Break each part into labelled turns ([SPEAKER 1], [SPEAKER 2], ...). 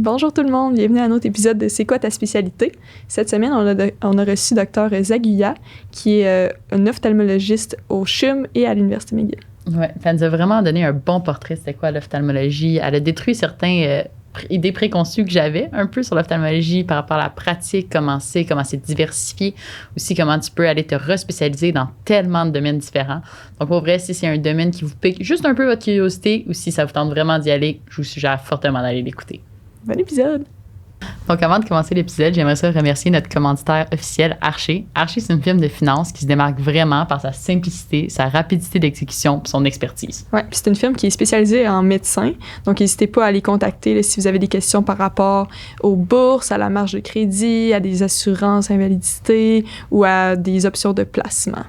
[SPEAKER 1] Bonjour tout le monde, bienvenue à un autre épisode de C'est quoi ta spécialité? Cette semaine, on a reçu Dr Zaguya, qui est un ophtalmologiste au CHUM et à l'Université McGill.
[SPEAKER 2] Oui, elle nous a vraiment donné un bon portrait c'était quoi l'ophtalmologie. Elle a détruit certains idées préconçues que j'avais un peu sur l'ophtalmologie par rapport à la pratique, comment c'est diversifié, aussi comment tu peux aller te respécialiser dans tellement de domaines différents. Donc, pour vrai, si c'est un domaine qui vous pique juste un peu votre curiosité ou si ça vous tente vraiment d'y aller, je vous suggère fortement d'aller l'écouter.
[SPEAKER 1] Bon épisode!
[SPEAKER 2] Donc, avant de commencer l'épisode, j'aimerais ça remercier notre commanditaire officiel, Archer. Archer, c'est une firme de finance qui se démarque vraiment par sa simplicité, sa rapidité d'exécution et son expertise.
[SPEAKER 1] Oui, puis c'est une firme qui est spécialisée en médecins. Donc, n'hésitez pas à les contacter là, si vous avez des questions par rapport aux bourses, à la marge de crédit, à des assurances invalidité ou à des options de placement.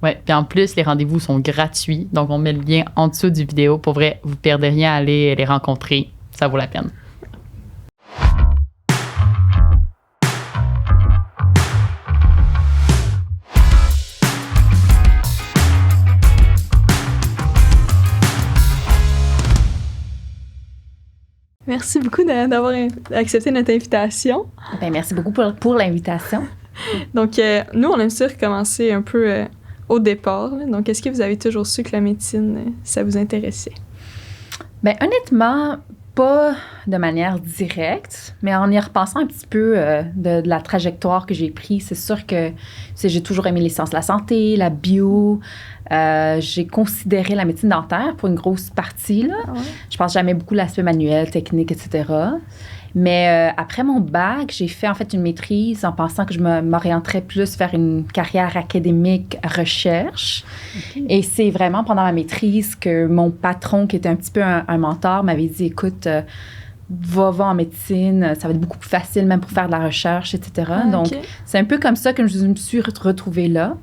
[SPEAKER 2] Oui, puis en plus, les rendez-vous sont gratuits. Donc, on met le lien en dessous du vidéo. Pour vrai, vous ne perdez rien à aller les rencontrer. Ça vaut la peine.
[SPEAKER 1] Merci beaucoup d'avoir accepté notre invitation.
[SPEAKER 3] Bien, merci beaucoup pour l'invitation.
[SPEAKER 1] Donc, nous, on aime ça recommencer un peu au départ. Là. Donc, est-ce que vous avez toujours su que la médecine, ça vous intéressait?
[SPEAKER 3] Bien, honnêtement, pas de manière directe, mais en y repensant un petit peu de la trajectoire que j'ai prise, c'est sûr que j'ai toujours aimé les sciences de la santé, la bio. J'ai considéré la médecine dentaire pour une grosse partie. Là. Ah ouais. Je pense que j'aimais beaucoup l'aspect manuel, technique, etc. Mais après mon bac, j'ai fait en fait une maîtrise en pensant que je m'orienterais plus vers une carrière académique, recherche. Okay. Et c'est vraiment pendant ma maîtrise que mon patron, qui était un petit peu un mentor, m'avait dit, écoute, va en médecine, ça va être beaucoup plus facile même pour faire de la recherche, etc. Ah, donc, okay. C'est un peu comme ça que je me suis retrouvée là.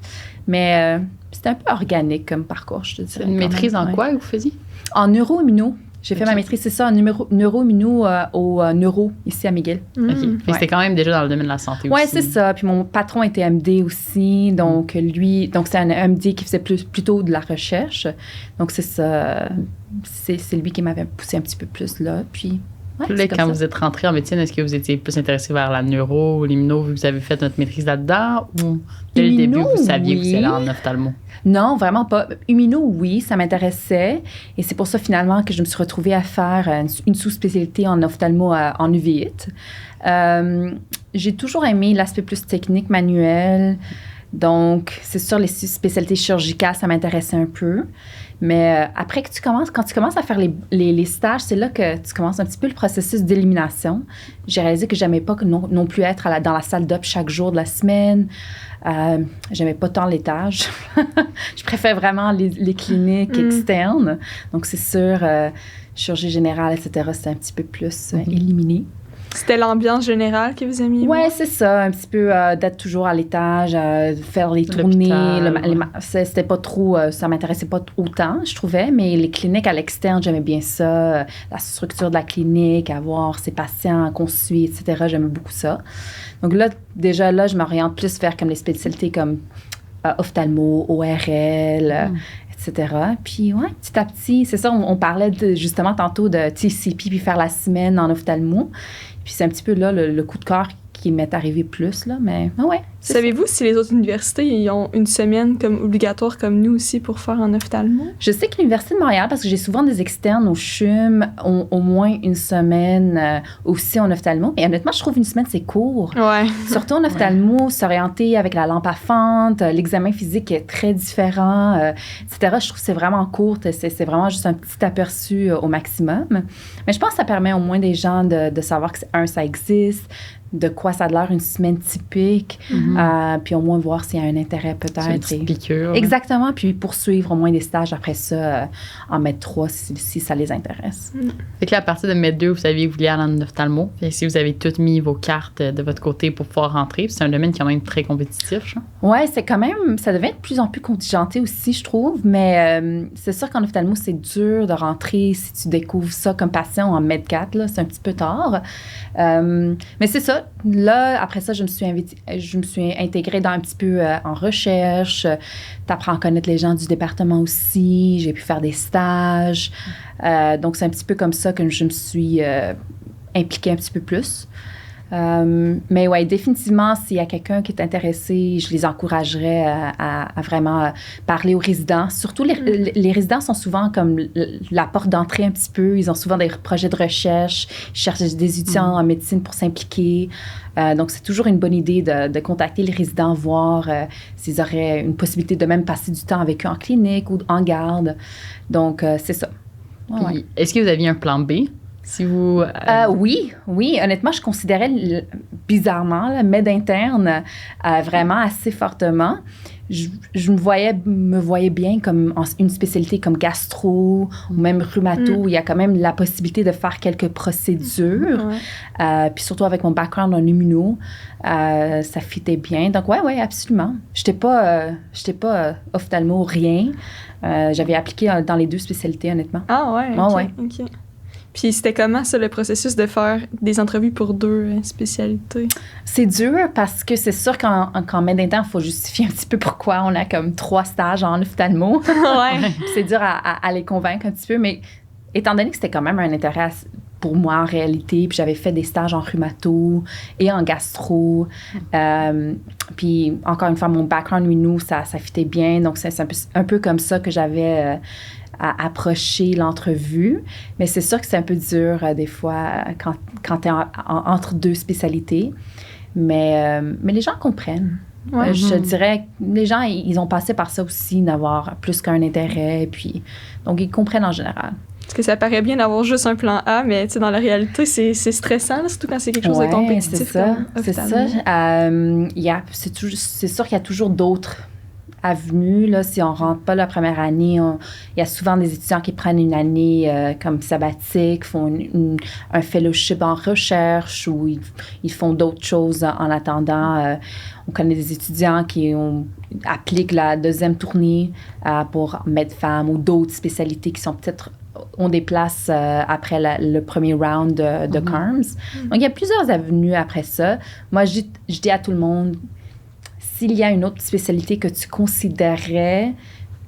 [SPEAKER 3] Mais c'était un peu organique comme parcours, je te dirais.
[SPEAKER 2] Une maîtrise en quoi vous faisiez?
[SPEAKER 3] En neuro-immuno. J'ai fait ma maîtrise, c'est ça, en neuro-immuno au neuro, ici à McGill.
[SPEAKER 2] OK. C'était quand même déjà dans le domaine de la santé aussi.
[SPEAKER 3] Oui, c'est ça. Puis mon patron était MD aussi. Donc, c'est un MD qui faisait plutôt de la recherche. Donc, c'est ça. C'est lui qui m'avait poussé un petit peu plus là. Puis,
[SPEAKER 2] là, quand vous êtes rentré en médecine, est-ce que vous étiez plus intéressé vers la neuro ou l'immuno, vu que vous avez fait notre maîtrise là-dedans? Ou dès le début, vous saviez que vous alliez en ophtalmo?
[SPEAKER 3] Non, vraiment pas. Immuno, oui, ça m'intéressait. Et c'est pour ça, finalement, que je me suis retrouvée à faire une sous-spécialité en ophtalmo en uvite. J'ai toujours aimé l'aspect plus technique, manuel. Donc, c'est sûr, les spécialités chirurgicales, ça m'intéressait un peu. Mais après que quand tu commences à faire les stages, c'est là que tu commences un petit peu le processus d'élimination. J'ai réalisé que j'aimais pas non plus être dans la salle d'op chaque jour de la semaine. J'aimais pas tant l'étage. Je préfère vraiment les cliniques externes. Donc, c'est sûr, chirurgie générale, etc., c'était un petit peu plus éliminé.
[SPEAKER 1] C'était l'ambiance générale que vous aimiez?
[SPEAKER 3] Oui, c'est ça. Un petit peu d'être toujours à l'étage, faire les tournées. C'était pas trop... ça m'intéressait pas autant, je trouvais. Mais les cliniques à l'externe, j'aimais bien ça. La structure de la clinique, avoir ses patients qu'on suit, etc. J'aimais beaucoup ça. Donc là, déjà, je m'oriente plus vers comme les spécialités comme ophtalmo, ORL, etc. Puis, ouais, petit à petit, c'est ça, on parlait justement tantôt de TCP puis faire la semaine en ophtalmo. Puis c'est un petit peu là le coup de cœur qui m'est arrivé plus, là, mais ouais.
[SPEAKER 1] Savez-vous si les autres universités ils ont une semaine comme obligatoire comme nous aussi pour faire en ophtalmo?
[SPEAKER 3] Je sais que l'Université de Montréal, parce que j'ai souvent des externes au CHUM, ont au moins une semaine aussi en ophtalmo. Mais honnêtement, je trouve une semaine, c'est court.
[SPEAKER 1] Ouais.
[SPEAKER 3] Surtout en ophtalmo, s'orienter avec la lampe à fente, l'examen physique est très différent, etc. Je trouve que c'est vraiment court. C'est vraiment juste un petit aperçu au maximum. Mais je pense que ça permet au moins des gens de savoir que, ça existe, de quoi ça a l'air une semaine typique, puis au moins voir s'il y a un intérêt peut-être.
[SPEAKER 2] C'est une petite piqûre.
[SPEAKER 3] Exactement, puis poursuivre au moins des stages après ça en Med 3 si ça les intéresse.
[SPEAKER 2] Fait que là, à partir de Med 2, vous saviez que vous vouliez aller en ophtalmo. Puis si vous avez toutes mis vos cartes de votre côté pour pouvoir rentrer, c'est un domaine quand même très compétitif, je
[SPEAKER 3] Oui, c'est quand même, ça devient de plus en plus contingenté aussi, je trouve, mais c'est sûr qu'en ophtalmo, c'est dur de rentrer si tu découvres ça comme patient en Med 4, là, c'est un petit peu tard. Mais c'est ça. Là, après ça, je me suis intégrée dans un petit peu en recherche. T'apprends à connaître les gens du département aussi. J'ai pu faire des stages. Donc, c'est un petit peu comme ça que je me suis impliquer un petit peu plus. Mais ouais, définitivement, s'il y a quelqu'un qui est intéressé, je les encouragerais à vraiment parler aux résidents. Surtout, les résidents sont souvent comme la porte d'entrée un petit peu. Ils ont souvent des projets de recherche, ils cherchent des étudiants en médecine pour s'impliquer. Donc, c'est toujours une bonne idée de contacter les résidents, voir s'ils auraient une possibilité de même passer du temps avec eux en clinique ou en garde. Donc, c'est ça.
[SPEAKER 2] Ouais. Est-ce que vous aviez un plan B? Si vous,
[SPEAKER 3] oui, honnêtement, je considérais bizarrement le med interne vraiment assez fortement. Je me voyais bien comme une spécialité comme gastro ou même rhumato, où il y a quand même la possibilité de faire quelques procédures. Puis surtout avec mon background en immuno, ça fitait bien. Donc, ouais, absolument. J'étais pas ophtalmo, rien. J'avais appliqué dans les 2 spécialités, honnêtement.
[SPEAKER 1] Ah ouais, OK. Puis c'était comment, ça, le processus de faire des entrevues pour 2 spécialités?
[SPEAKER 3] C'est dur parce que c'est sûr qu'en med interne, il faut justifier un petit peu pourquoi on a comme 3 stages en ophtalmo.
[SPEAKER 1] Ouais.
[SPEAKER 3] C'est dur à les convaincre un petit peu, mais étant donné que c'était quand même un intérêt pour moi en réalité, puis j'avais fait des stages en rhumato et en gastro, puis encore une fois, mon background immuno, ça fitait bien, donc c'est un peu comme ça que j'avais... à approcher l'entrevue. Mais c'est sûr que c'est un peu dur des fois quand tu es entre 2 spécialités. Mais les gens comprennent.
[SPEAKER 1] Ouais.
[SPEAKER 3] Je dirais, les gens, ils ont passé par ça aussi, d'avoir plus qu'un intérêt. Puis, donc, ils comprennent en général.
[SPEAKER 1] Parce que ça paraît bien d'avoir juste un plan A, mais dans la réalité, c'est stressant, là, surtout quand c'est quelque chose de compétitif.
[SPEAKER 3] C'est ça. C'est ça. C'est sûr qu'il y a toujours d'autres avenues. Là, si on ne rentre pas la première année, il y a souvent des étudiants qui prennent une année comme sabbatique, font un fellowship en recherche ou ils font d'autres choses en attendant. On connaît des étudiants qui appliquent la 2e tournée pour Med-Fam ou d'autres spécialités qui sont peut-être ont des places après le premier round de CARMS. Donc, il y a plusieurs avenues après ça. Moi, je dis à tout le monde, s'il y a une autre spécialité que tu considérais,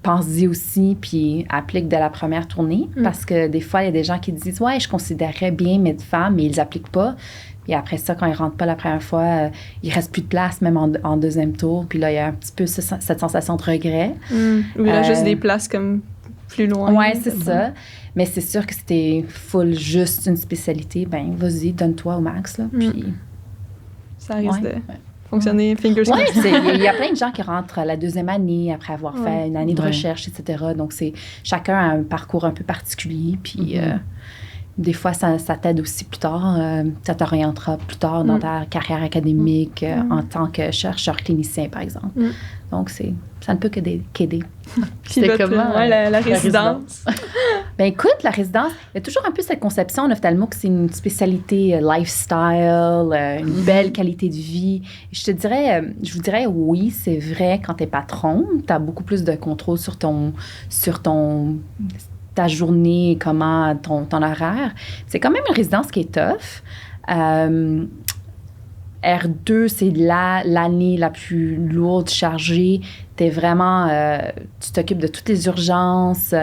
[SPEAKER 3] pense-y aussi, puis applique dès la première tournée. Parce que des fois, il y a des gens qui disent « Ouais, je considérerais bien Med-Fam », mais ils n'appliquent pas. Puis après ça, quand ils ne rentrent pas la première fois, il ne reste plus de place, même en 2e tour. Puis là, il y a un petit peu cette sensation de regret.
[SPEAKER 1] Ou il y a juste des places comme plus loin.
[SPEAKER 3] Oui, c'est ça. Mais c'est sûr que si t'es full juste une spécialité, ben vas-y, donne-toi au max, là. Puis...
[SPEAKER 1] Ça risque de fonctionner, fingers crossed.
[SPEAKER 3] Oui, il y a plein de gens qui rentrent la 2e année après avoir fait une année de recherche, etc. Donc, chacun a un parcours un peu particulier. Puis, des fois, ça t'aide aussi plus tard. Ça t'orientera plus tard dans ta carrière académique en tant que chercheur clinicien, par exemple. Donc, ça ne peut qu'aider.
[SPEAKER 2] C'était comment
[SPEAKER 1] la résidence?
[SPEAKER 3] Ben écoute, la résidence, il y a toujours un peu cette conception en ophtalmo que c'est une spécialité lifestyle, une belle qualité de vie. Je vous dirais oui, c'est vrai, quand tu es patron, tu as beaucoup plus de contrôle sur ta journée, comment ton horaire. C'est quand même une résidence qui est tough. R2, c'est l'année la plus lourde, chargée. T'es vraiment... tu t'occupes de toutes les urgences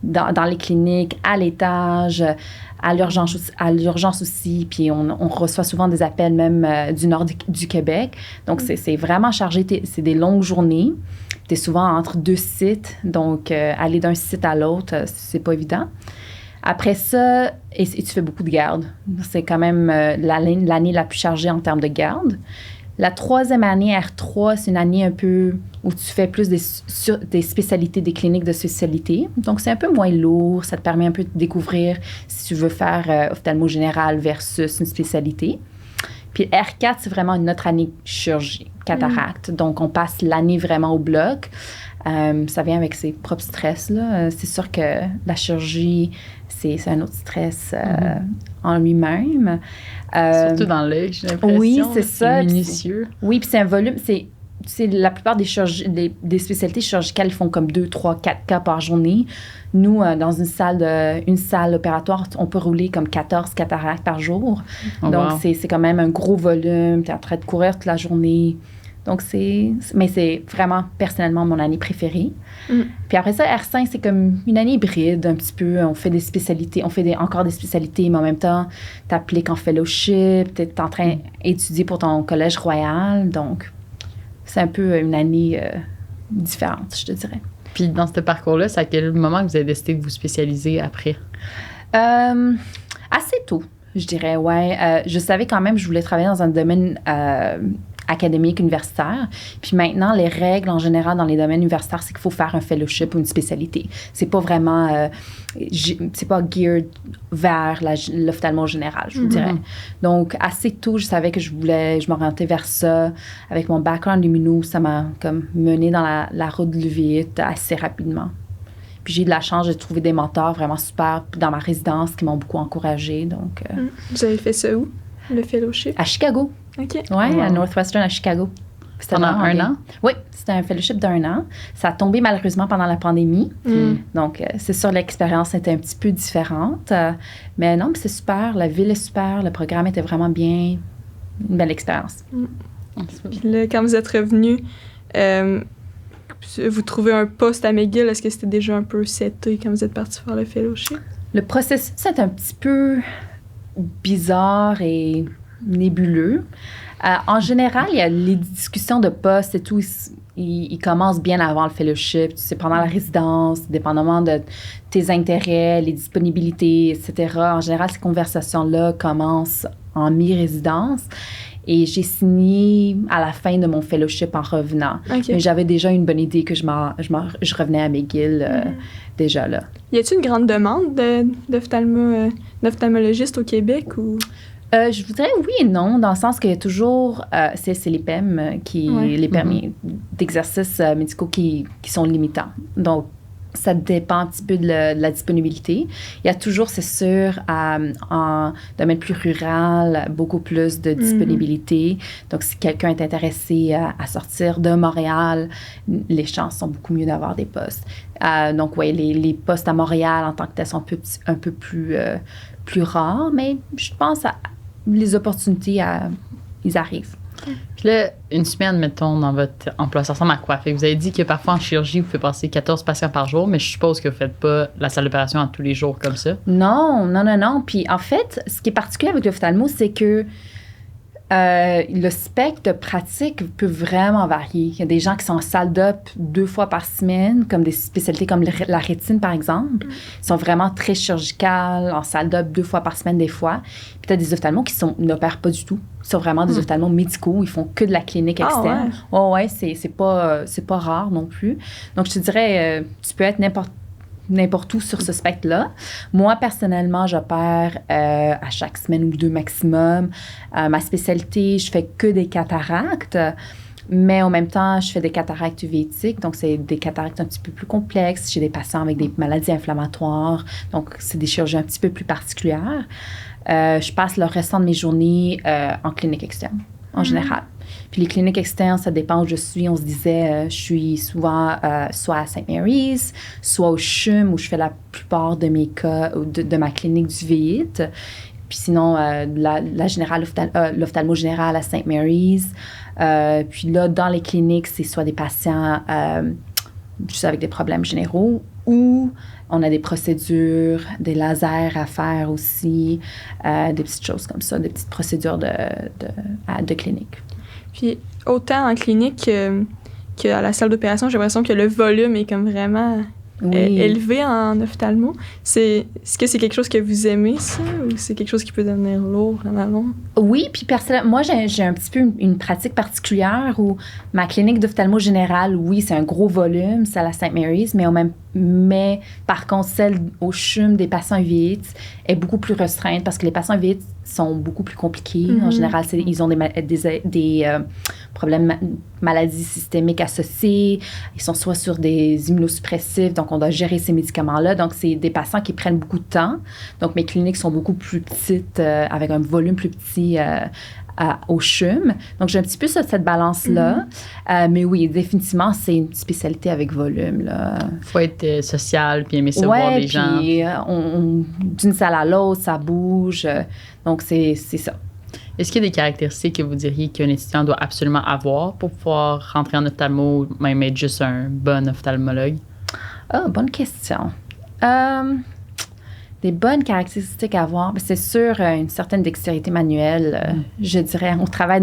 [SPEAKER 3] dans les cliniques, à l'étage, à l'urgence aussi. Puis on reçoit souvent des appels même du nord du Québec. Donc, c'est vraiment chargé. C'est des longues journées. T'es souvent entre 2 sites. Donc, aller d'un site à l'autre, c'est pas évident. Après ça, et tu fais beaucoup de garde. C'est quand même l'année la plus chargée en termes de garde. La 3e année, R3, c'est une année un peu où tu fais plus des spécialités, des cliniques de spécialité. Donc, c'est un peu moins lourd. Ça te permet un peu de découvrir si tu veux faire ophtalmo général versus une spécialité. Puis R4, c'est vraiment une autre année chirurgie, cataracte. Donc, on passe l'année vraiment au bloc. Ça vient avec ses propres stress, là. C'est sûr que la chirurgie, c'est un autre stress en lui-même.
[SPEAKER 2] Surtout dans l'œil, j'ai l'impression.
[SPEAKER 3] Oui, c'est ça.
[SPEAKER 2] Minutieux.
[SPEAKER 3] Oui, puis c'est un volume. C'est la plupart des spécialités chirurgicales, ils font comme 2, 3, 4 cas par journée. Nous, dans une salle opératoire, on peut rouler comme 14 cataractes par jour. Donc, c'est quand même un gros volume. Tu es en train de courir toute la journée. Donc, mais c'est vraiment personnellement mon année préférée. Puis après ça, R5, c'est comme une année hybride un petit peu. On fait des spécialités, encore des spécialités, mais en même temps, tu appliques en fellowship, tu es en train d'étudier pour ton collège royal. Donc, c'est un peu une année différente, je te dirais.
[SPEAKER 2] Puis dans ce parcours-là, c'est à quel moment que vous avez décidé de vous spécialiser après?
[SPEAKER 3] Assez tôt, je dirais, ouais. Je savais quand même que je voulais travailler dans un domaine académique, universitaire. Puis maintenant, les règles en général dans les domaines universitaires, c'est qu'il faut faire un fellowship ou une spécialité. C'est pas vraiment... c'est pas geared vers l'ophtalmo général, je vous dirais. Donc, assez tôt, je savais que je m'orientais vers ça. Avec mon background lumino, ça m'a comme mené dans la route de l'uvite assez rapidement. Puis j'ai eu de la chance de trouver des mentors vraiment super dans ma résidence qui m'ont beaucoup encouragée. Donc,
[SPEAKER 1] Vous avez fait ça où, le fellowship?
[SPEAKER 3] À Chicago.
[SPEAKER 1] OK.
[SPEAKER 3] Oui, à Northwestern, à Chicago.
[SPEAKER 2] Pendant un an?
[SPEAKER 3] Oui, c'était un fellowship d'1 an. Ça a tombé malheureusement pendant la pandémie. Donc, c'est sûr, l'expérience était un petit peu différente. Mais non, c'est super. La ville est super. Le programme était vraiment bien. Une belle expérience.
[SPEAKER 1] Puis là, quand vous êtes revenu, vous trouvez un poste à McGill. Est-ce que c'était déjà un peu seté quand vous êtes parti faire le fellowship? Le
[SPEAKER 3] processus est un petit peu bizarre et nébuleux. En général, il y a les discussions de poste et tout, ils commencent bien avant le fellowship. Tu sais, pendant la résidence, dépendamment de tes intérêts, les disponibilités, etc. En général, ces conversations-là commencent en mi-résidence. Et j'ai signé à la fin de mon fellowship en revenant. Okay. Mais j'avais déjà une bonne idée que je revenais à McGill déjà là.
[SPEAKER 1] Y a-t-il une grande demande d'ophtalmologistes au Québec ou...
[SPEAKER 3] je voudrais oui et non, dans le sens qu'il y a toujours, c'est les PEM, les permis d'exercice médicaux qui sont limitants. Donc, ça dépend un petit peu de la disponibilité. Il y a toujours, c'est sûr, en domaine plus rural, beaucoup plus de disponibilité. Donc, si quelqu'un est intéressé à sortir de Montréal, les chances sont beaucoup mieux d'avoir des postes. Donc, oui, les postes à Montréal en tant que tels sont un peu plus rares, mais je pense à les opportunités, ils arrivent.
[SPEAKER 2] Puis là, une semaine, mettons, dans votre emploi, ça ressemble à quoi? Fait que vous avez dit que parfois en chirurgie, vous pouvez passer 14 patients par jour, mais je suppose que vous ne faites pas la salle d'opération à tous les jours comme ça.
[SPEAKER 3] Non. Puis en fait, ce qui est particulier avec l'ophtalmo, c'est que le spectre de pratique peut vraiment varier. Il y a des gens qui sont en salle d'op 2 fois par semaine, comme des spécialités comme la rétine, par exemple. Ils sont vraiment très chirurgicales, en salle d'op 2 fois par semaine des fois. Puis tu as des ophtalmos qui n'opèrent pas du tout. Ils sont vraiment des ophtalmos médicaux. Ils font que de la clinique externe. Ouais, c'est pas rare non plus. Donc, je te dirais, tu peux être n'importe où sur ce spectre-là. Moi, personnellement, j'opère à chaque semaine ou 2 maximum. Ma spécialité, je fais que des cataractes, mais en même temps, je fais des cataractes uveitiques, donc c'est des cataractes un petit peu plus complexes. J'ai des patients avec des maladies inflammatoires, donc c'est des chirurgies un petit peu plus particulières. Je passe le restant de mes journées en clinique externe, en général. Puis les cliniques externes, ça dépend où je suis. On se disait, je suis souvent soit à St. Mary's, soit au CHUM, où je fais la plupart de mes cas, de ma clinique d'uvéite. Puis sinon, la générale, l'ophtalmo générale à St. Mary's. Puis là, dans les cliniques, c'est soit des patients juste avec des problèmes généraux ou on a des procédures, des lasers à faire aussi, des petites choses comme ça, des petites procédures de clinique.
[SPEAKER 1] Puis autant en clinique qu'à la salle d'opération, j'ai l'impression que le volume est comme vraiment élevé en ophtalmo. Est-ce que c'est quelque chose que vous aimez, ça, ou c'est quelque chose qui peut devenir lourd en amont?
[SPEAKER 3] Oui, puis personnellement, moi, j'ai un petit peu une pratique particulière où ma clinique d'ophtalmo générale, oui, c'est un gros volume, c'est à la St. Mary's, mais par contre, celle au CHUM des patients uveites est beaucoup plus restreinte parce que les patients uveites sont beaucoup plus compliqués. En général, ils ont des problèmes, maladies systémiques associées. Ils sont soit sur des immunosuppressifs, donc on doit gérer ces médicaments-là. Donc, c'est des patients qui prennent beaucoup de temps. Donc, mes cliniques sont beaucoup plus petites, avec un volume plus petit au CHUM. Donc, j'ai un petit peu cette balance-là. Mais oui, définitivement, c'est une spécialité avec volume. Il
[SPEAKER 2] faut être social puis aimer savoir les gens.
[SPEAKER 3] Oui, puis d'une salle à l'autre, ça bouge. Donc, c'est ça.
[SPEAKER 2] Est-ce qu'il y a des caractéristiques que vous diriez qu'un étudiant doit absolument avoir pour pouvoir rentrer en ophtalmo ou même être juste un bon ophtalmologue?
[SPEAKER 3] Ah, bonne question. Des bonnes caractéristiques à avoir, c'est sûr une certaine dextérité manuelle. Je dirais, on travaille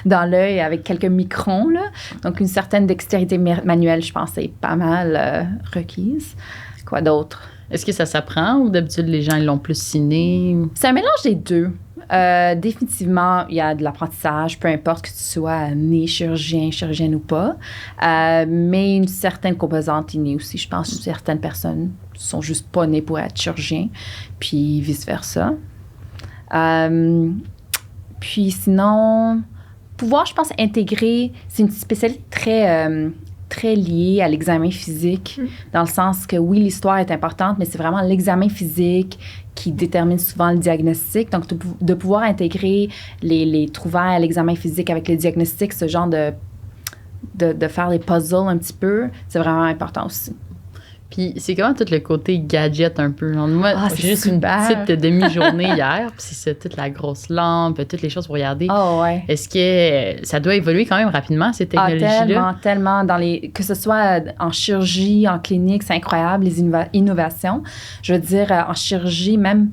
[SPEAKER 3] dans l'œil avec quelques microns, là. Donc, une certaine dextérité manuelle, je pense, est pas mal requise. Quoi d'autre?
[SPEAKER 2] Est-ce que ça s'apprend ou d'habitude les gens ils l'ont plus ciné?
[SPEAKER 3] C'est un mélange des deux. Définitivement, il y a de l'apprentissage, peu importe que tu sois né chirurgienne ou pas. Mais une certaine composante innée aussi. Je pense que certaines personnes sont juste pas nées pour être chirurgien, puis vice-versa. Puis sinon, pouvoir, je pense, intégrer, c'est une spécialité très liée à l'examen physique, dans le sens que oui, l'histoire est importante, mais c'est vraiment l'examen physique qui détermine souvent le diagnostic. Donc, de pouvoir intégrer les trouvailles à l'examen physique avec le diagnostic, ce genre de faire des puzzles un petit peu, c'est vraiment important aussi.
[SPEAKER 2] Puis c'est comment tout le côté gadget un peu? Moi, j'ai juste
[SPEAKER 3] super.
[SPEAKER 2] Une petite demi-journée hier, puis c'est toute la grosse lampe, toutes les choses pour regarder.
[SPEAKER 3] Oh, ouais.
[SPEAKER 2] Est-ce que ça doit évoluer quand même rapidement, ces technologies-là?
[SPEAKER 3] Tellement. Que ce soit en chirurgie, en clinique, c'est incroyable, les innovations. Je veux dire, en chirurgie, même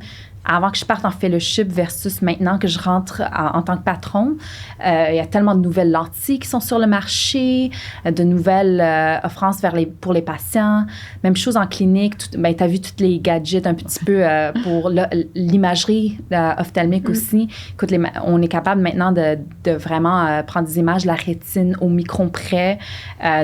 [SPEAKER 3] avant que je parte en fellowship versus maintenant que je rentre en tant que patron, il y a tellement de nouvelles lentilles qui sont sur le marché, de nouvelles offrances pour les patients. Même chose en clinique. Tu as vu tous les gadgets un petit peu pour l'imagerie ophtalmique aussi. Écoute, on est capable maintenant de vraiment prendre des images de la rétine au micron près.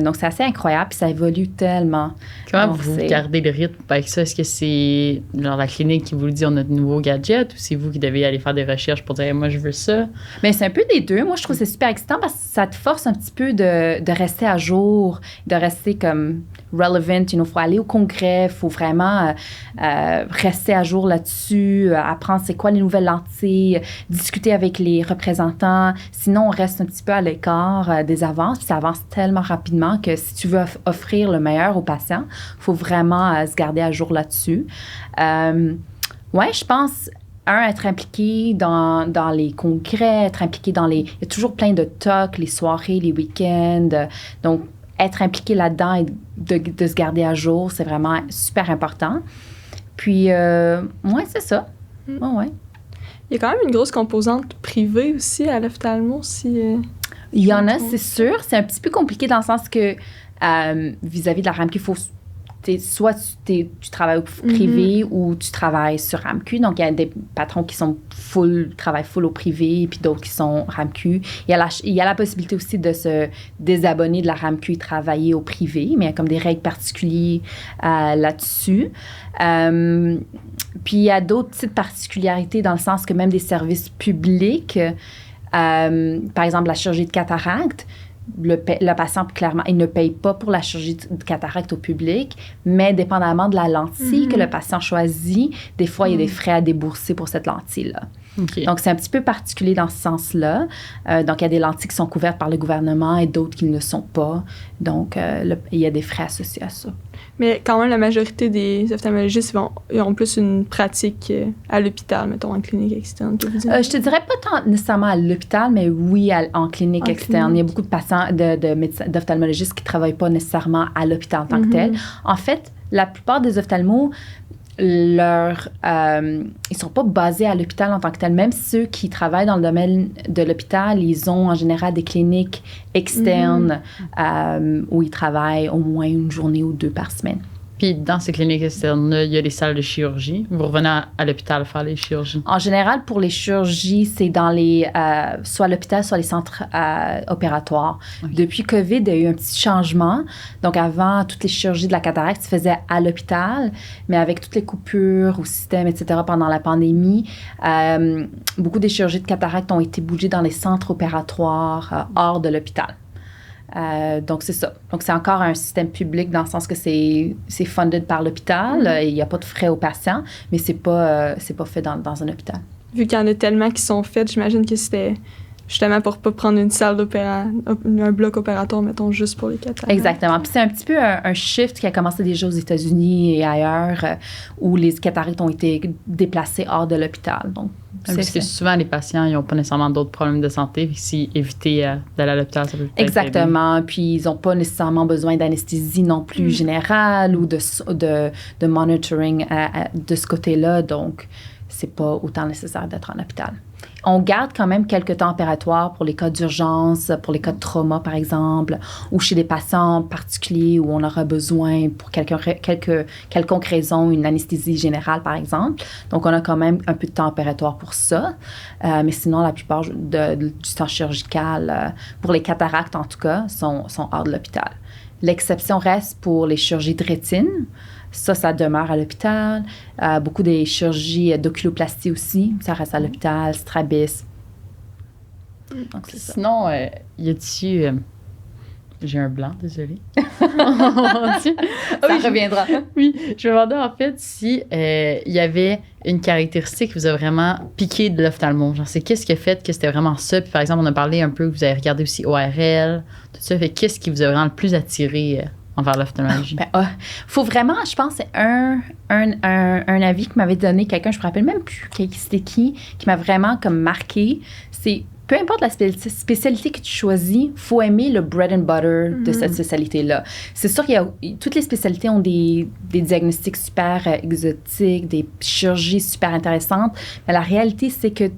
[SPEAKER 3] Donc, c'est assez incroyable puis ça évolue tellement.
[SPEAKER 2] Comment vous gardez le rythme avec ça? Est-ce que c'est la clinique qui vous le dit on a de nouveaux gadgets ou c'est vous qui devez aller faire des recherches pour dire moi je veux ça?
[SPEAKER 3] Bien, c'est un peu des deux. Moi, je trouve que c'est super excitant parce que ça te force un petit peu de rester à jour, de rester comme relevant. Il faut aller au congrès, il faut vraiment rester à jour là-dessus, apprendre c'est quoi les nouvelles lentilles, discuter avec les représentants. Sinon, on reste un petit peu à l'écart des avances. Puis ça avance tellement rapidement que si tu veux offrir le meilleur aux patients, il faut vraiment se garder à jour là-dessus. Oui, je pense, être impliqué dans les congrès, être impliqué il y a toujours plein de talks, les soirées, les week-ends. Donc, être impliqué là-dedans et de se garder à jour, c'est vraiment super important. Puis, c'est ça. Ouais.
[SPEAKER 1] Il y a quand même une grosse composante privée aussi à l'ophtalmo.
[SPEAKER 3] Il y en a, c'est sûr. C'est un petit peu compliqué dans le sens que vis-à-vis de la RAMQ, il faut soit tu travailles au privé ou tu travailles sur RAMQ. Donc, il y a des patrons qui travaillent full au privé et puis d'autres qui sont RAMQ. Il y a la possibilité aussi de se désabonner de la RAMQ et travailler au privé, mais il y a comme des règles particulières là-dessus. Puis, il y a d'autres petites particularités dans le sens que même des services publics, par exemple, la chirurgie de cataracte, le patient, clairement, il ne paye pas pour la chirurgie de cataracte au public, mais dépendamment de la lentille que le patient choisit, des fois, il y a des frais à débourser pour cette lentille-là.
[SPEAKER 2] Okay.
[SPEAKER 3] Donc, c'est un petit peu particulier dans ce sens-là. Donc, il y a des lentilles qui sont couvertes par le gouvernement et d'autres qui ne le sont pas. Donc, il y a des frais associés à ça.
[SPEAKER 1] Mais quand même, la majorité des ophtalmologistes ils ont plus une pratique à l'hôpital, mettons, en clinique externe.
[SPEAKER 3] Je te dirais pas tant nécessairement à l'hôpital, mais oui, en clinique externe. Il y a beaucoup de patients, d'ophtalmologistes qui ne travaillent pas nécessairement à l'hôpital en tant que tel. En fait, la plupart des ophtalmos, ils sont pas basés à l'hôpital en tant que tel. Même ceux qui travaillent dans le domaine de l'hôpital, ils ont en général des cliniques externes où ils travaillent au moins une journée ou 2 par semaine.
[SPEAKER 2] Puis dans ces cliniques externes-là, il y a les salles de chirurgie. Vous revenez à l'hôpital faire les chirurgies?
[SPEAKER 3] En général, pour les chirurgies, c'est dans soit l'hôpital, soit les centres opératoires. Okay. Depuis COVID, il y a eu un petit changement. Donc avant, toutes les chirurgies de la cataracte se faisaient à l'hôpital, mais avec toutes les coupures au système, etc., pendant la pandémie, beaucoup des chirurgies de cataracte ont été bougées dans les centres opératoires hors de l'hôpital. Donc, c'est ça. Donc, c'est encore un système public dans le sens que c'est funded par l'hôpital. Il n'y a pas de frais aux patients, mais c'est pas fait dans un hôpital.
[SPEAKER 1] Vu qu'il y en a tellement qui sont faits, j'imagine que c'était justement pour pas prendre une salle un bloc opératoire, mettons, juste pour les cataractes.
[SPEAKER 3] Exactement. Puis c'est un petit peu un shift qui a commencé déjà aux États-Unis et ailleurs, où les cataractes ont été déplacés hors de l'hôpital. Donc,
[SPEAKER 2] Parce que souvent, les patients, ils n'ont pas nécessairement d'autres problèmes de santé. Si éviter d'aller à l'hôpital, ça peut peut-être
[SPEAKER 3] Exactement. Aider. Puis, ils n'ont pas nécessairement besoin d'anesthésie non plus générale ou de monitoring de ce côté-là. Donc, c'est pas autant nécessaire d'être en hôpital. On garde quand même quelques temps opératoires pour les cas d'urgence, pour les cas de trauma, par exemple, ou chez des patients particuliers où on aura besoin, pour quelconque raison, une anesthésie générale, par exemple. Donc, on a quand même un peu de temps opératoire pour ça. Mais sinon, la plupart du temps chirurgical, pour les cataractes en tout cas, sont hors de l'hôpital. L'exception reste pour les chirurgies de rétine. Ça demeure à l'hôpital. Beaucoup des chirurgies d'oculoplastie aussi, ça reste à l'hôpital, strabisme.
[SPEAKER 2] Donc, sinon, y a-t-il... j'ai un blanc, désolée.
[SPEAKER 3] Ça reviendra.
[SPEAKER 2] Oui, je me demandais en fait si y avait une caractéristique qui vous a vraiment piqué de l'ophtalmo. Genre, c'est qu'est-ce qui a fait que c'était vraiment ça? Puis, par exemple, on a parlé un peu, vous avez regardé aussi ORL, tout ça. Fait qu'est-ce qui vous a vraiment le plus attiré envers l'ophtalmologie?
[SPEAKER 3] Faut vraiment, je pense, c'est un avis que m'avait donné quelqu'un, je me rappelle même plus c'était qui m'a vraiment comme marqué. C'est peu importe la spécialité que tu choisis, faut aimer le bread and butter de cette spécialité-là. C'est sûr toutes les spécialités ont des diagnostics super exotiques, des chirurgies super intéressantes, mais la réalité, c'est que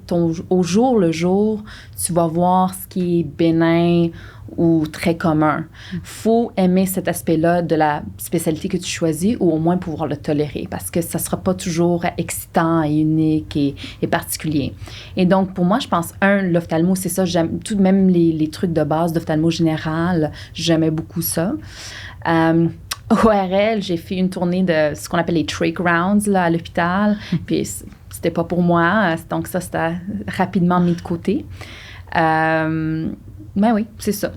[SPEAKER 3] au jour le jour, tu vas voir ce qui est bénin ou très commun. Faut aimer cet aspect-là de la spécialité que tu choisis ou au moins pouvoir le tolérer parce que ça sera pas toujours excitant et unique et particulier. Et donc, pour moi, je pense, l'ophtalmo, c'est ça. J'aime tout de même les trucs de base d'ophtalmo général. J'aimais beaucoup ça. ORL, j'ai fait une tournée de ce qu'on appelle les trach rounds là, à l'hôpital. Puis, c'était pas pour moi. Donc, ça, c'était rapidement mis de côté. Ben oui, c'est ça.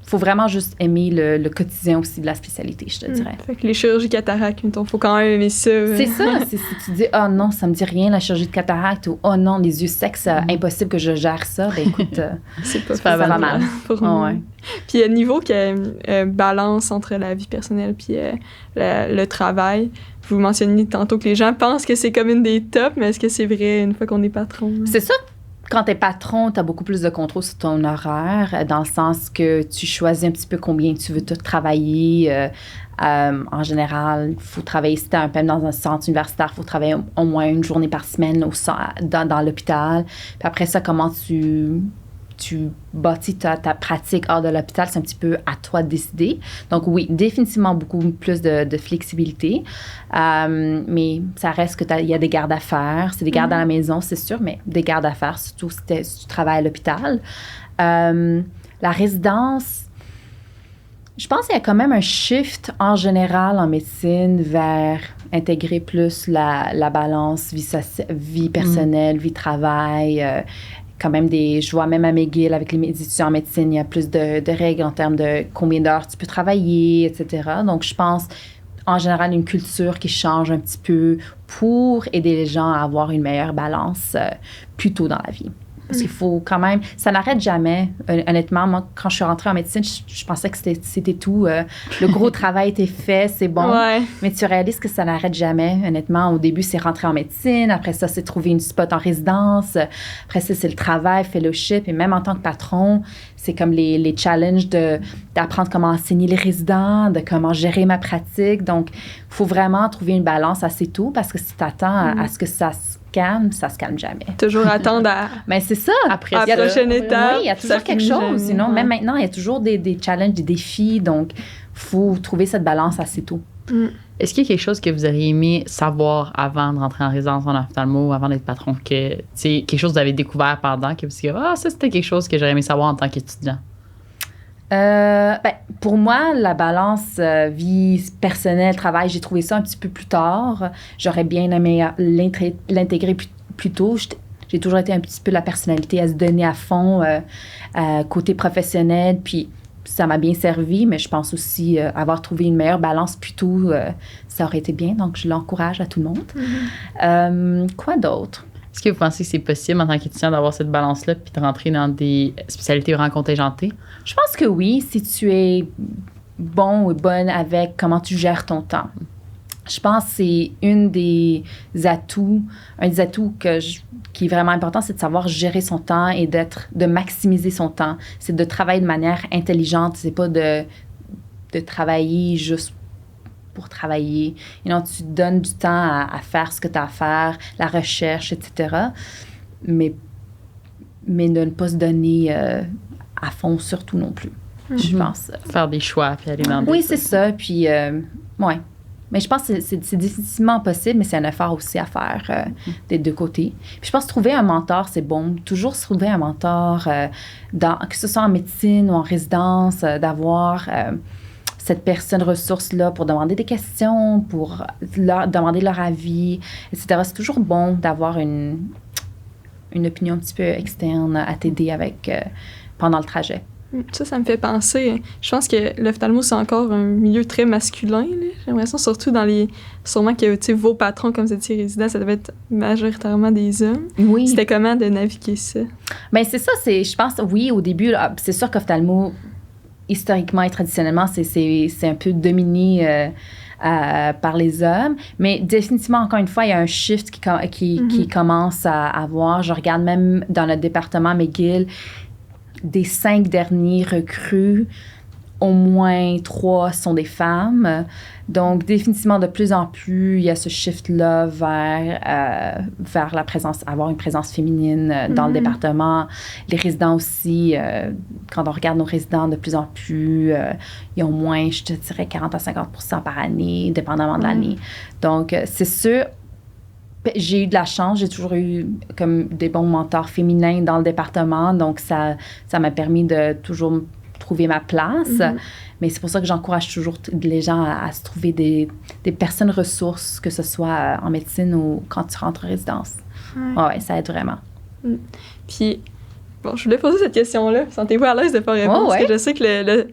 [SPEAKER 3] Faut vraiment juste aimer le quotidien aussi de la spécialité, je te dirais.
[SPEAKER 1] Fait que les chirurgies cataractes, il faut quand même aimer ça.
[SPEAKER 3] C'est ça. Si tu dis « Oh non, ça me dit rien, la chirurgie de cataracte » ou « Oh non, les yeux secs, impossible que je gère ça », ben écoute,
[SPEAKER 1] c'est pas
[SPEAKER 3] ça va mal.
[SPEAKER 1] Pour ouais. Puis niveau balance entre la vie personnelle puis le travail, vous mentionniez tantôt que les gens pensent que c'est comme une des tops, mais est-ce que c'est vrai une fois qu'on est patron?
[SPEAKER 3] C'est ça. Quand tu es patron, tu as beaucoup plus de contrôle sur ton horaire, dans le sens que tu choisis un petit peu combien tu veux travailler. En général, il faut travailler, si tu es dans un centre universitaire, il faut travailler au moins une journée par semaine dans l'hôpital. Puis après ça, comment tu bâtis ta pratique hors de l'hôpital, c'est un petit peu à toi de décider. Donc oui, définitivement beaucoup plus de flexibilité. Mais ça reste qu'il y a des gardes à faire. C'est des gardes à la maison, c'est sûr, mais des gardes à faire, surtout si tu travailles à l'hôpital. La résidence, je pense qu'il y a quand même un shift en général en médecine vers intégrer plus la balance vie personnelle, vie travail. Quand même je vois même à McGill, avec les étudiants en médecine, il y a plus de règles en termes de combien d'heures tu peux travailler, etc. Donc, je pense, en général, une culture qui change un petit peu pour aider les gens à avoir une meilleure balance plus tôt dans la vie. Parce qu'il faut quand même... Ça n'arrête jamais. Honnêtement, moi, quand je suis rentrée en médecine, je pensais que c'était tout. Le gros travail était fait, c'est bon.
[SPEAKER 1] Ouais.
[SPEAKER 3] Mais tu réalises que ça n'arrête jamais. Honnêtement, au début, c'est rentrer en médecine. Après ça, c'est trouver une spot en résidence. Après ça, c'est le travail, fellowship. Et même en tant que patron, c'est comme les challenges d'apprendre comment enseigner les résidents, de comment gérer ma pratique. Donc, il faut vraiment trouver une balance assez tôt parce que si tu attends à ce que ça se calme jamais.
[SPEAKER 1] Toujours attendre à...
[SPEAKER 3] Mais c'est ça.
[SPEAKER 1] Après la prochaine étape.
[SPEAKER 3] Oui, il y a toujours quelque chose. Sinon, même maintenant, il y a toujours des challenges, des défis. Donc, il faut trouver cette balance assez tôt.
[SPEAKER 2] Est-ce qu'il y a quelque chose que vous auriez aimé savoir avant de rentrer en résidence en ophtalmo, avant d'être patron, quelque chose que vous avez découvert pendant, que vous dites « Ah, ça, c'était quelque chose que j'aurais aimé savoir en tant qu'étudiant ».
[SPEAKER 3] Pour moi, la balance vie personnelle, travail, j'ai trouvé ça un petit peu plus tard. J'aurais bien aimé l'intégrer plus tôt. J'ai toujours été un petit peu la personnalité à se donner à fond côté professionnel, puis ça m'a bien servi, mais je pense aussi avoir trouvé une meilleure balance plus tôt, ça aurait été bien. Donc, je l'encourage à tout le monde. Quoi d'autre?
[SPEAKER 2] Est-ce que vous pensez que c'est possible en tant qu'étudiant d'avoir cette balance-là puis de rentrer dans des spécialités vraiment contingentées?
[SPEAKER 3] Je pense que oui, si tu es bon ou bonne avec comment tu gères ton temps. je pense que c'est un des atouts qui est vraiment important, c'est de savoir gérer son temps et de maximiser son temps. C'est de travailler de manière intelligente, c'est pas de travailler juste pour travailler. Tu te donnes du temps à faire ce que tu as à faire, la recherche, etc. Mais de ne pas se donner à fond surtout non plus, je pense.
[SPEAKER 2] Faire des choix, puis aller dans des...
[SPEAKER 3] Oui, c'est ça. Puis, ouais. Mais je pense que c'est difficilement possible, mais c'est un effort aussi à faire des deux côtés. Puis je pense que trouver un mentor, c'est bon. Toujours se trouver un mentor, que ce soit en médecine ou en résidence, d'avoir cette personne ressource-là pour demander des questions, pour demander leur avis, etc. C'est toujours bon d'avoir une opinion un petit peu externe à t'aider avec pendant le trajet.
[SPEAKER 1] Ça me fait penser. Je pense que l'ophtalmo, c'est encore un milieu très masculin. Là. J'ai l'impression, surtout dans les... Sûrement que vos patrons, comme vous étiez résidents, ça devait être majoritairement des hommes.
[SPEAKER 3] Oui.
[SPEAKER 1] C'était comment de naviguer ça?
[SPEAKER 3] Bien, c'est ça. Je pense, oui, au début, c'est sûr qu'ophtalmo, historiquement et traditionnellement, c'est un peu dominé par les hommes. Mais définitivement, encore une fois, il y a un shift qui commence à avoir. Je regarde même dans le département McGill, des 5 derniers recrues, au moins 3 sont des femmes. Donc, définitivement, de plus en plus, il y a ce shift-là vers la présence, avoir une présence féminine dans le département. Les résidents aussi, quand on regarde nos résidents, de plus en plus, ils ont moins, je te dirais, 40 à 50% par année, dépendamment de l'année. Donc, c'est sûr, j'ai eu de la chance, j'ai toujours eu comme des bons mentors féminins dans le département, donc ça m'a permis de toujours trouver ma place. Mais c'est pour ça que j'encourage toujours les gens à se trouver des personnes ressources, que ce soit en médecine ou quand tu rentres en résidence. Ouais, ça aide vraiment.
[SPEAKER 1] Puis, bon, je voulais poser cette question-là. Sentez-vous à l'aise de ne pas répondre? Parce que je sais que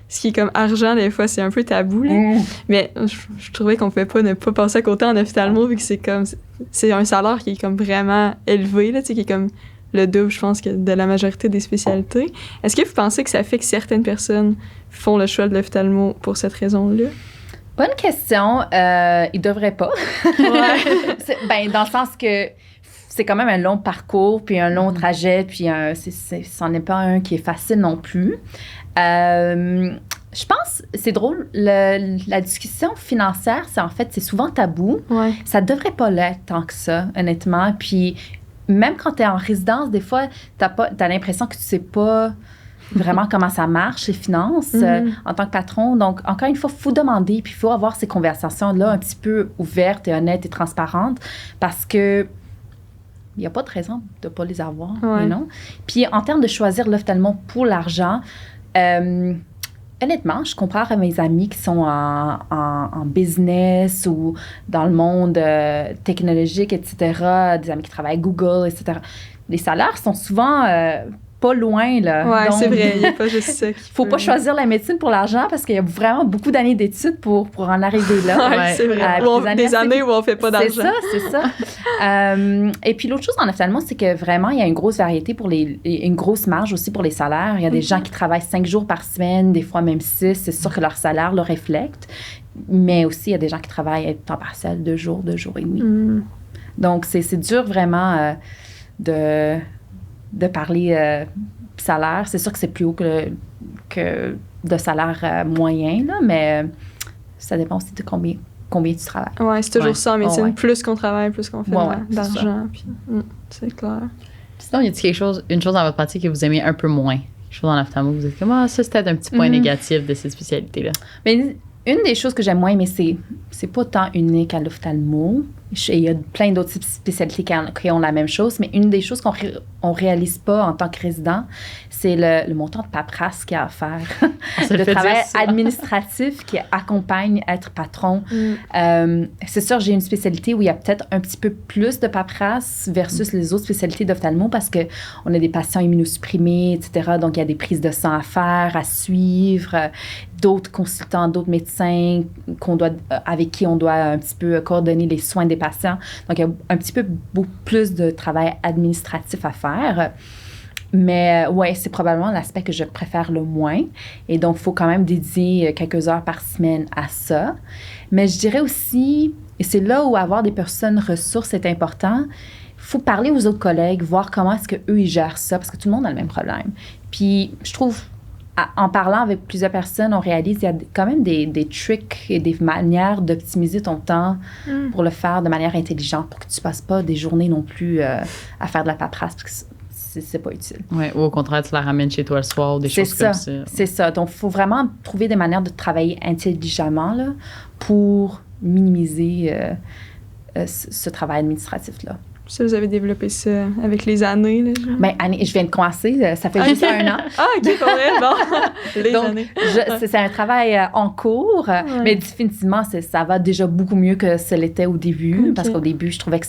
[SPEAKER 1] ce qui est comme argent, des fois, c'est un peu tabou. Là. Mais je trouvais qu'on pouvait pas ne pas passer à côté en ophtalmo, vu que c'est un salaire qui est comme vraiment élevé, là, qui est comme le double, je pense, que de la majorité des spécialités. Est-ce que vous pensez que ça fait que certaines personnes font le choix de l'ophtalmo pour cette raison-là?
[SPEAKER 3] Bonne question. Ils devraient pas. Dans le sens que c'est quand même un long parcours, puis un long trajet, puis c'en est pas un qui est facile non plus. Je pense, c'est drôle, la discussion financière, c'est souvent tabou.
[SPEAKER 1] Ouais.
[SPEAKER 3] Ça devrait pas l'être tant que ça, honnêtement. Puis même quand tu es en résidence, des fois, t'as l'impression que tu sais pas vraiment comment ça marche, les finances, en tant que patron. Donc, encore une fois, il faut demander, puis il faut avoir ces conversations-là un petit peu ouvertes et honnêtes et transparentes, parce que il n'y a pas de raison de ne pas les avoir, non? Puis, en termes de choisir l'ophtalmo pour l'argent, honnêtement, je compare à mes amis qui sont en business ou dans le monde technologique, etc., des amis qui travaillent à Google, etc. Les salaires sont souvent pas loin, là.
[SPEAKER 1] Oui, c'est vrai, il n'y a pas juste ça.
[SPEAKER 3] Faut pas choisir la médecine pour l'argent parce qu'il y a vraiment beaucoup d'années d'études pour en arriver là.
[SPEAKER 1] Oui, c'est vrai. Des années où on fait pas d'argent.
[SPEAKER 3] C'est ça. Et puis l'autre chose en ophtalmo, c'est que vraiment, il y a une grosse variété une grosse marge aussi pour les salaires. Il y a des gens qui travaillent 5 jours par semaine, des fois même 6. C'est sûr que leur salaire le reflète. Mais aussi, il y a des gens qui travaillent à temps partiel 2 jours et demi. Donc, c'est dur vraiment de parler salaire. C'est sûr que c'est plus haut que de salaire moyen, là, mais ça dépend aussi de combien tu travailles.
[SPEAKER 1] Oui, c'est toujours ça en médecine. Plus qu'on travaille, plus qu'on fait d'argent. Puis, c'est clair.
[SPEAKER 2] Sinon, y a-t-il une chose dans votre pratique que vous aimez un peu moins? Quelque chose dans l'ophtalmo, vous êtes comme, ça, c'était un petit point négatif de cette spécialité-là.
[SPEAKER 3] Mais une des choses que j'aime moins, mais c'est pas tant unique à l'ophtalmo. Il y a plein d'autres spécialités qui ont la même chose, mais une des choses qu'on réalise pas en tant que résident, c'est le montant de paperasse qu'il y a à faire. Le travail administratif qui accompagne être patron. C'est sûr, j'ai une spécialité où il y a peut-être un petit peu plus de paperasse versus les autres spécialités d'ophtalmo parce qu'on a des patients immunosupprimés, etc. Donc, il y a des prises de sang à faire, à suivre, d'autres consultants, d'autres médecins avec qui on doit un petit peu coordonner les soins des patients. Donc, il y a un petit peu beaucoup plus de travail administratif à faire. Mais ouais, c'est probablement l'aspect que je préfère le moins. Et donc, il faut quand même dédier quelques heures par semaine à ça. Mais je dirais aussi, et c'est là où avoir des personnes ressources est important, il faut parler aux autres collègues, voir comment est-ce qu'eux, ils gèrent ça, parce que tout le monde a le même problème. Puis, je trouve, en parlant avec plusieurs personnes, on réalise qu'il y a quand même des tricks et des manières d'optimiser ton temps pour le faire de manière intelligente, pour que tu ne passes pas des journées non plus à faire de la paperasse, parce que c'est pas utile.
[SPEAKER 2] Oui, ou au contraire, tu la ramènes chez toi le soir ou des choses comme ça.
[SPEAKER 3] C'est ça. Donc, il faut vraiment trouver des manières de travailler intelligemment là, pour minimiser ce travail administratif-là.
[SPEAKER 1] Ça, vous avez développé ça avec les années, là?
[SPEAKER 3] Bien, je viens de commencer, ça fait juste 1 an.
[SPEAKER 1] Ah, OK, pour vrai, bon. Les
[SPEAKER 3] Donc,
[SPEAKER 1] années.
[SPEAKER 3] c'est un travail en cours, mais définitivement, ça va déjà beaucoup mieux que ce l'était au début, parce qu'au début, je trouvais que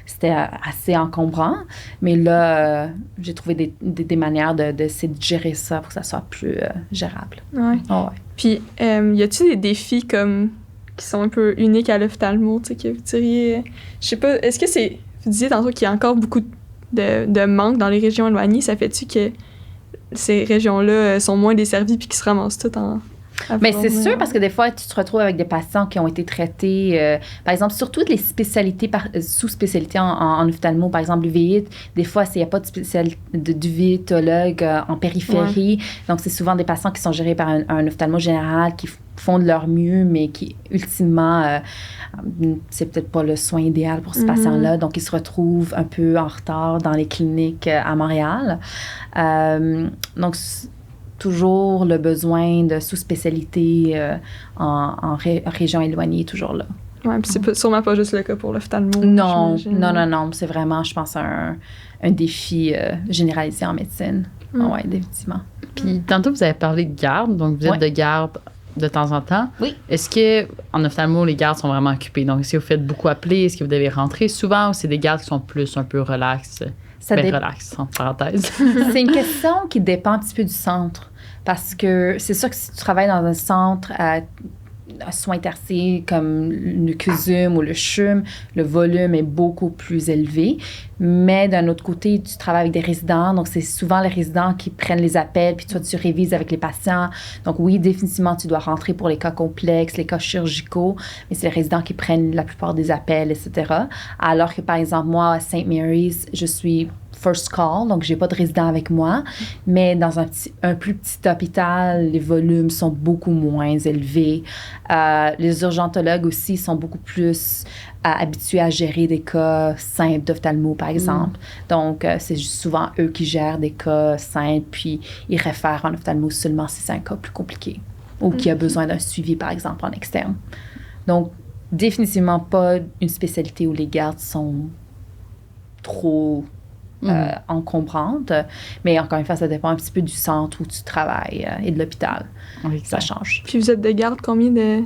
[SPEAKER 3] c'était assez encombrant. Mais là, j'ai trouvé des manières d'essayer de gérer ça pour que ça soit plus gérable.
[SPEAKER 1] Ouais.
[SPEAKER 3] Oh, ouais.
[SPEAKER 1] Puis, y a-t-il des défis qui sont un peu uniques à l'ophtalmo, tu sais, que vous diriez... Je sais pas, est-ce que c'est... Vous disiez tantôt qu'il y a encore beaucoup de manque dans les régions éloignées. Ça fait-tu que ces régions-là sont moins desservies puis qu'ils se ramassent toutes en...
[SPEAKER 3] Mais c'est sûr, parce que des fois, tu te retrouves avec des patients qui ont été traités, par exemple, surtout les spécialités, sous-spécialités en ophtalmo, par exemple, l'uvéite. Des fois, il n'y a pas d'uvéitologue en périphérie. Ouais. Donc, c'est souvent des patients qui sont gérés par un ophtalmo général qui font de leur mieux, mais qui, ultimement, c'est peut-être pas le soin idéal pour ce patient-là. Donc, ils se retrouvent un peu en retard dans les cliniques à Montréal. Donc, toujours le besoin de sous-spécialité en région éloignée, toujours là.
[SPEAKER 1] Oui, puis c'est sûrement pas juste le cas pour l'ophtalmo.
[SPEAKER 3] Non. C'est vraiment, je pense, un défi généralisé en médecine. Oui, définitivement.
[SPEAKER 2] Puis tantôt, vous avez parlé de garde, donc vous êtes de garde de temps en temps.
[SPEAKER 3] Oui.
[SPEAKER 2] Est-ce qu'en ophtalmo, les gardes sont vraiment occupées? Donc, est-ce que vous faites beaucoup appeler? Est-ce que vous devez rentrer souvent ou c'est des gardes qui sont plus un peu relax? Relax, en parenthèse.
[SPEAKER 3] C'est une question qui dépend un petit peu du centre. Parce que c'est sûr que si tu travailles dans un centre à soins tertiaires comme le CUSUM ou le CHUM, le volume est beaucoup plus élevé. Mais d'un autre côté, tu travailles avec des résidents. Donc, c'est souvent les résidents qui prennent les appels, puis toi, tu révises avec les patients. Donc, oui, définitivement, tu dois rentrer pour les cas complexes, les cas chirurgicaux, mais c'est les résidents qui prennent la plupart des appels, etc. Alors que, par exemple, moi, à St. Mary's, je suis first call, donc j'ai pas de résident avec moi, mais dans un plus petit hôpital, les volumes sont beaucoup moins élevés. Les urgentologues aussi sont beaucoup plus habitués à gérer des cas simples d'ophtalmo, par exemple. Donc, c'est souvent eux qui gèrent des cas simples, puis ils réfèrent en ophtalmo seulement si c'est un cas plus compliqué ou qui a besoin d'un suivi, par exemple, en externe. Donc, définitivement pas une spécialité où les gardes sont trop encombrante. Mais encore une fois, ça dépend un petit peu du centre où tu travailles et de l'hôpital. Oui, ça change.
[SPEAKER 1] Puis vous êtes de garde combien de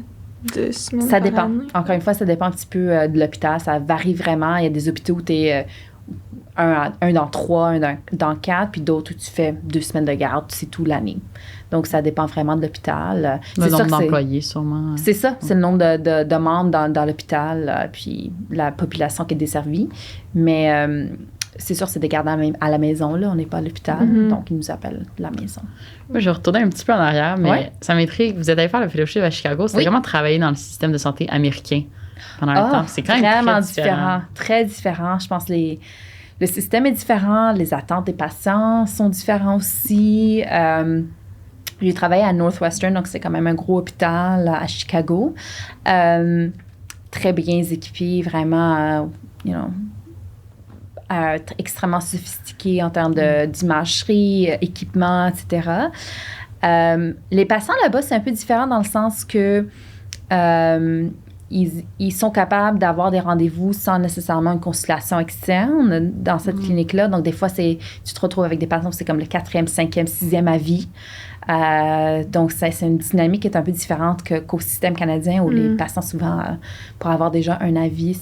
[SPEAKER 1] semaines
[SPEAKER 3] ça dépend.
[SPEAKER 1] Année?
[SPEAKER 3] Encore une fois, ça dépend un petit peu de l'hôpital. Ça varie vraiment. Il y a des hôpitaux où tu es un dans 3, un dans 4, puis d'autres où tu fais 2 semaines de garde, c'est tout l'année. Donc, ça dépend vraiment de l'hôpital.
[SPEAKER 2] Le nombre d'employés, sûrement.
[SPEAKER 3] C'est ça. C'est le nombre de membres dans l'hôpital, puis la population qui est desservie. Mais c'est sûr, c'est des gardes à la maison, là. On n'est pas à l'hôpital, donc ils nous appellent la maison.
[SPEAKER 2] Moi, je vais retourner un petit peu en arrière, mais ça m'intrigue. Vous êtes allé faire le fellowship à Chicago. C'était vraiment travailler dans le système de santé américain pendant un temps. C'est quand même
[SPEAKER 3] vraiment
[SPEAKER 2] très différent.
[SPEAKER 3] Très différent. Je pense que le système est différent. Les attentes des patients sont différentes aussi. J'ai travaillé à Northwestern, donc c'est quand même un gros hôpital à Chicago. Très bien équipé, vraiment, extrêmement sophistiqué en termes d'imagerie, équipement, etc. Les patients là-bas, c'est un peu différent dans le sens que ils sont capables d'avoir des rendez-vous sans nécessairement une consultation externe dans cette clinique-là. Donc, des fois, tu te retrouves avec des patients, c'est comme le 4e, 5e, 6e avis. Donc, c'est une dynamique qui est un peu différente qu'au système canadien où les patients, souvent, pour avoir déjà un avis,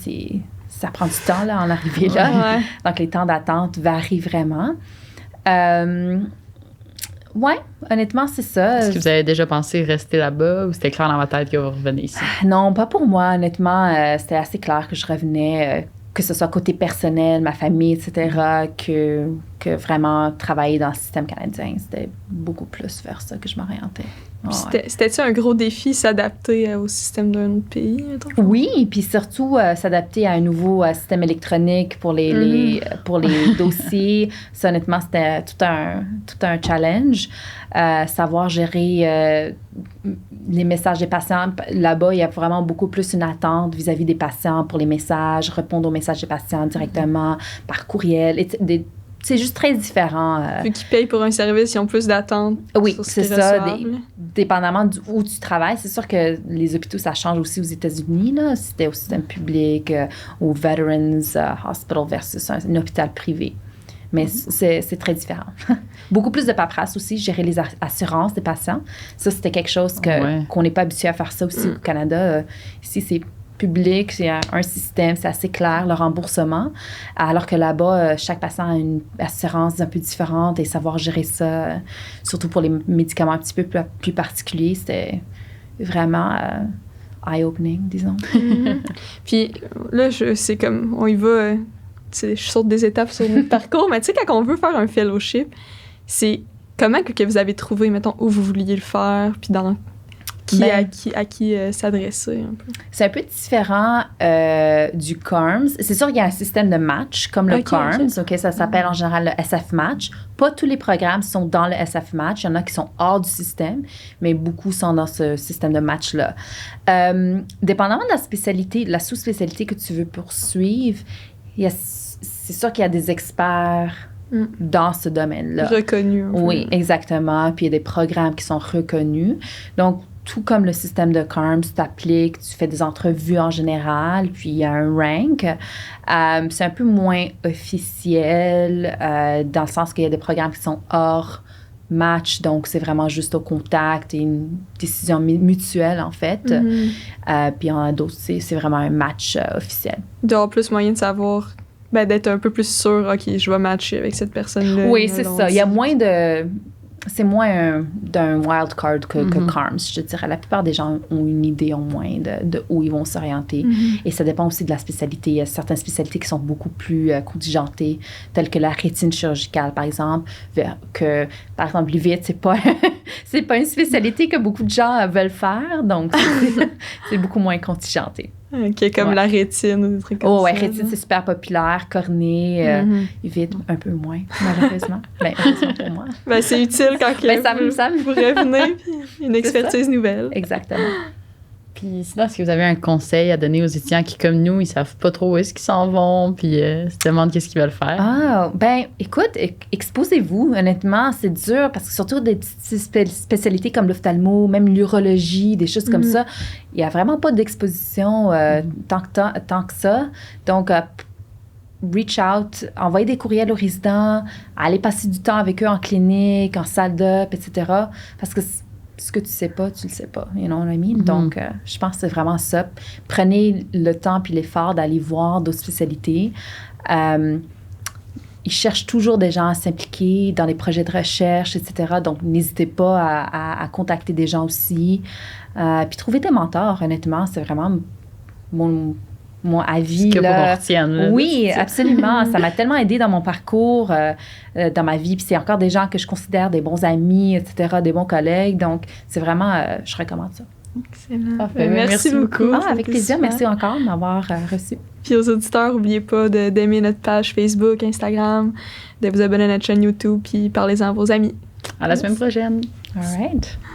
[SPEAKER 3] ça prend du temps là, en arriver là. Ouais. Donc, les temps d'attente varient vraiment. Oui, honnêtement, c'est ça.
[SPEAKER 2] Est-ce que vous avez déjà pensé rester là-bas ou c'était clair dans votre tête que vous revenez ici?
[SPEAKER 3] Non, pas pour moi. Honnêtement, c'était assez clair que je revenais, que ce soit côté personnel, ma famille, etc., que que vraiment travailler dans le système canadien. C'était beaucoup plus vers ça que je m'orientais.
[SPEAKER 1] C'était-tu un gros défi, s'adapter au système d'un autre pays? Mettons?
[SPEAKER 3] Oui, puis surtout s'adapter à un nouveau système électronique pour les dossiers. Ça, honnêtement, c'était tout un challenge. Savoir gérer les messages des patients. Là-bas, il y a vraiment beaucoup plus une attente vis-à-vis des patients pour les messages, répondre aux messages des patients directement par courriel. C'est juste très différent.
[SPEAKER 1] Vu qu'ils payent pour un service, ils ont plus d'attente.
[SPEAKER 3] Oui, c'est ça. Dépendamment où tu travailles, c'est sûr que les hôpitaux, ça change aussi aux États-Unis. Là. Si c'était au système public, au Veterans Hospital versus un hôpital privé. Mais c'est très différent. Beaucoup plus de paperasse aussi, gérer les assurances des patients. Ça, c'était quelque chose qu'on n'est pas habitué à faire ça aussi au Canada. Ici, c'est public, c'est un système, c'est assez clair, le remboursement. Alors que là-bas, chaque patient a une assurance un peu différente et savoir gérer ça, surtout pour les médicaments un petit peu plus particuliers, c'était vraiment eye-opening, disons.
[SPEAKER 1] Puis là, c'est comme, on y va, je saute des étapes sur notre parcours, mais tu sais, quand on veut faire un fellowship, c'est comment que vous avez trouvé, mettons, où vous vouliez le faire, puis dans... à qui s'adresser un peu?
[SPEAKER 3] C'est un peu différent du CARMS. C'est sûr qu'il y a un système de match comme le CARMS. Okay, ça s'appelle en général le SF Match. Pas tous les programmes sont dans le SF Match. Il y en a qui sont hors du système, mais beaucoup sont dans ce système de match-là. Dépendamment de la spécialité, de la sous-spécialité que tu veux poursuivre, c'est sûr qu'il y a des experts dans ce domaine-là.
[SPEAKER 1] Reconnus.
[SPEAKER 3] Oui, exactement. Puis il y a des programmes qui sont reconnus. Donc, tout comme le système de CARMS, tu t'appliques, tu fais des entrevues en général, puis il y a un rank. C'est un peu moins officiel dans le sens qu'il y a des programmes qui sont hors match, donc c'est vraiment juste au contact et une décision mutuelle, en fait. Puis il y en a d'autres, c'est vraiment un match officiel.
[SPEAKER 1] Il doit y avoir plus moyen de savoir, d'être un peu plus sûr, OK, je vais matcher avec cette personne-là.
[SPEAKER 3] Oui, c'est ça. Il y a moins de... C'est moins d'un wild card que CARMS, je te dirais. La plupart des gens ont une idée au moins de où ils vont s'orienter. Et ça dépend aussi de la spécialité. Il y a certaines spécialités qui sont beaucoup plus contingentées, telles que la rétine chirurgicale, par exemple. Par exemple, l'uvite, c'est pas une spécialité que beaucoup de gens veulent faire. Donc, c'est beaucoup moins contingenté.
[SPEAKER 1] OK, comme la rétine, des trucs comme ça.
[SPEAKER 3] Ouais, rétine, c'est super populaire. Cornée, uvite, un peu moins, malheureusement. Heureusement pour moi.
[SPEAKER 1] C'est utile quand vous revenez, puis une expertise nouvelle.
[SPEAKER 3] Exactement.
[SPEAKER 2] Puis sinon, est-ce que vous avez un conseil à donner aux étudiants qui, comme nous, ils savent pas trop où est-ce qu'ils s'en vont, puis se demandent qu'est-ce qu'ils veulent faire?
[SPEAKER 3] Écoute, exposez-vous. Honnêtement, c'est dur parce que surtout des petites spécialités comme l'ophtalmo, même l'urologie, des choses comme ça, il y a vraiment pas d'exposition tant que ça. Donc, reach out, envoyer des courriels aux résidents, aller passer du temps avec eux en clinique, en salle d'op, etc. Parce que ce que tu sais pas, tu le sais pas. You know what I mean? Donc, je pense que c'est vraiment ça. Prenez le temps puis l'effort d'aller voir d'autres spécialités. Ils cherchent toujours des gens à s'impliquer dans les projets de recherche, etc. Donc, n'hésitez pas à contacter des gens aussi. Puis, trouver des mentors, honnêtement, c'est vraiment mon avis.
[SPEAKER 2] Ce que vous retienne.
[SPEAKER 3] Oui, absolument. Ça m'a tellement aidé dans mon parcours, dans ma vie. Puis c'est encore des gens que je considère des bons amis, etc., des bons collègues. Donc, c'est vraiment, je recommande ça.
[SPEAKER 1] Excellent. Merci beaucoup.
[SPEAKER 3] Avec plaisir. Super. Merci encore de m'avoir reçu.
[SPEAKER 1] Puis aux auditeurs, n'oubliez pas d'aimer notre page Facebook, Instagram, de vous abonner à notre chaîne YouTube, puis parlez-en à vos amis.
[SPEAKER 2] À la semaine prochaine.
[SPEAKER 3] All right.